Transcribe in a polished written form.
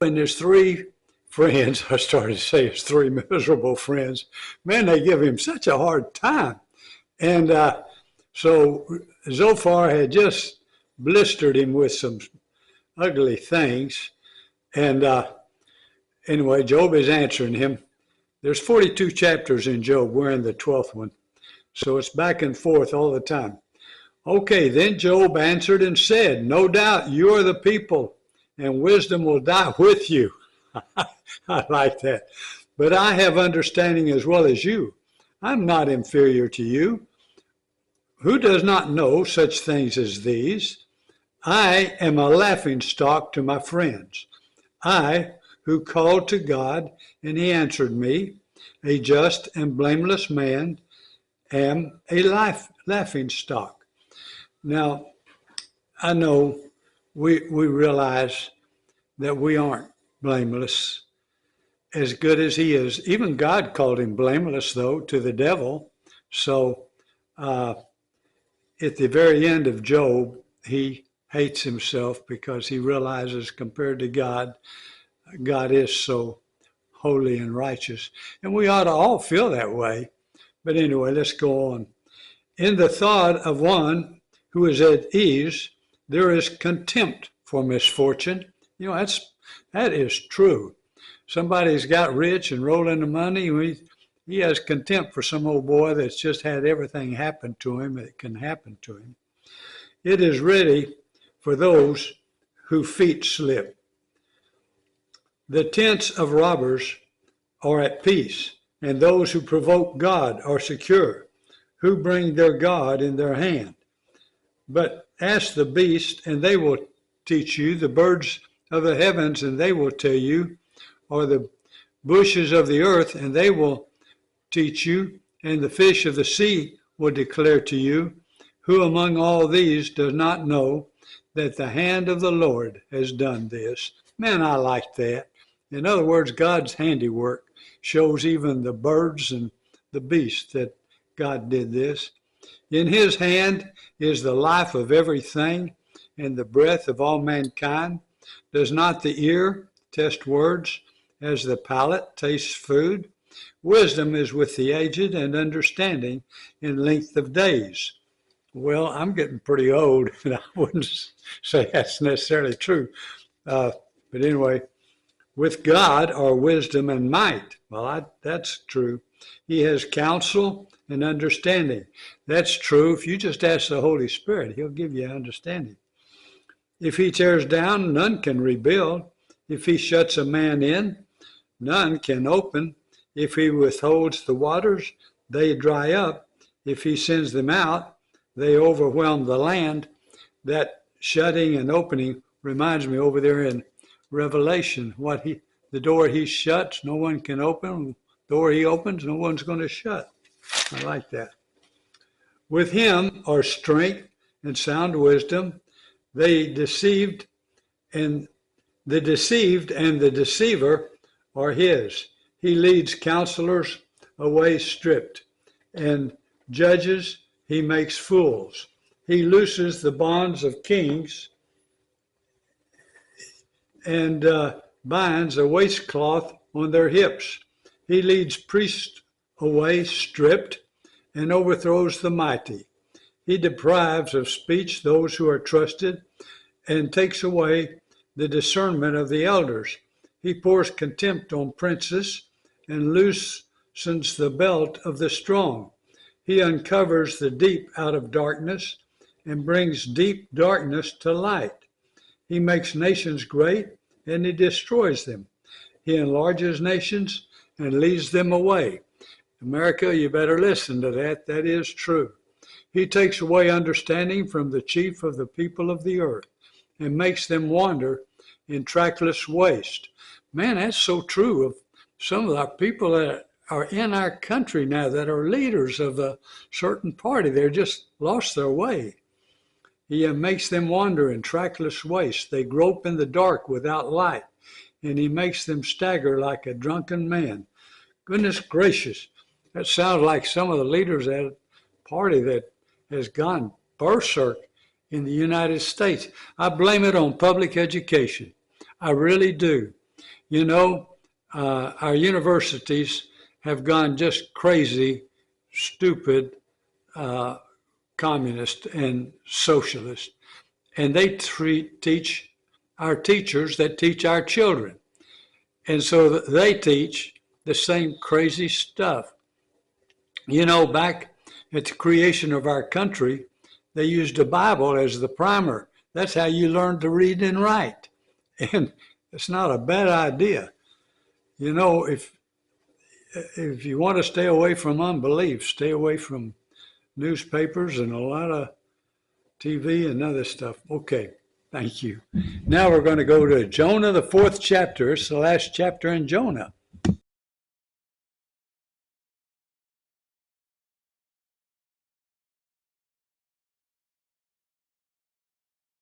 And there's three friends, I started to say his three miserable friends. Man, they give him such a hard time. And so Zophar had just blistered him with some ugly things. And anyway, Job is answering him. There's 42 chapters in Job. We're in the 12th one. So it's back and forth all the time. Okay, then Job answered and said, no doubt you are the people, and wisdom will die with you. I like that. But I have understanding as well as you. I'm not inferior to you. Who does not know such things as these? I am a laughingstock to my friends. I, who called to God, and he answered me, a just and blameless man, am a laughingstock. Now, I know we realize that we aren't blameless as good as he is. Even God called him blameless, though, to the devil. So at the very end of Job, he hates himself because he realizes compared to God, God is so holy and righteous. And we ought to all feel that way. But anyway, let's go on. In the thought of one who is at ease, there is contempt for misfortune. You know, that is true. Somebody's got rich and rolling the money. He has contempt for some old boy that's just had everything happen to him that can happen to him. It is ready for those whose feet slip. The tents of robbers are at peace, and those who provoke God are secure, who bring their God in their hand. But ask the beast, and they will teach you, the birds of the heavens, and they will tell you, or the bushes of the earth, and they will teach you, and the fish of the sea will declare to you. Who among all these does not know that the hand of the Lord has done this? Man, I like that. In other words, God's handiwork shows even the birds and the beasts that God did this. In his hand is the life of everything and the breath of all mankind. Does not the ear test words as the palate tastes food? Wisdom is with the aged and understanding in length of days. Well, I'm getting pretty old, and I wouldn't say that's necessarily true. But anyway, with God are wisdom and might. Well, that's true. He has counsel and understanding. That's true. If you just ask the Holy Spirit, he'll give you understanding. If he tears down, none can rebuild. If he shuts a man in, none can open. If he withholds the waters, they dry up. If he sends them out, they overwhelm the land. That shutting and opening reminds me over there in Revelation, the door he shuts, no one can open. The door he opens, no one's going to shut. I like that. With him are strength and sound wisdom. The deceived and the deceiver are his. He leads counselors away stripped, and judges he makes fools. He looses the bonds of kings and binds a waistcloth on their hips. He leads priests away stripped and overthrows the mighty. He deprives of speech those who are trusted and takes away the discernment of the elders. He pours contempt on princes and loosens the belt of the strong. He uncovers the deep out of darkness and brings deep darkness to light. He makes nations great and he destroys them. He enlarges nations and leads them away. America, you better listen to that. That is true. He takes away understanding from the chief of the people of the earth and makes them wander in trackless waste. Man, that's so true of some of our people that are in our country now that are leaders of a certain party. They're just lost their way. He makes them wander in trackless waste. They grope in the dark without light, and he makes them stagger like a drunken man. Goodness gracious, that sounds like some of the leaders at a party that has gone berserk in the United States. I blame it on public education. I really do. You know, our universities have gone just crazy, stupid, uh, communist and socialist, and they teach our teachers that teach our children, and so they teach the same crazy stuff. You know, back at the creation of our country, they used the Bible as the primer. That's how you learn to read and write, and it's not a bad idea. You know, if you want to stay away from unbelief, stay away from newspapers and a lot of TV and other stuff. Okay, thank you. Now we're going to go to Jonah, the 4th chapter. It's the last chapter in Jonah.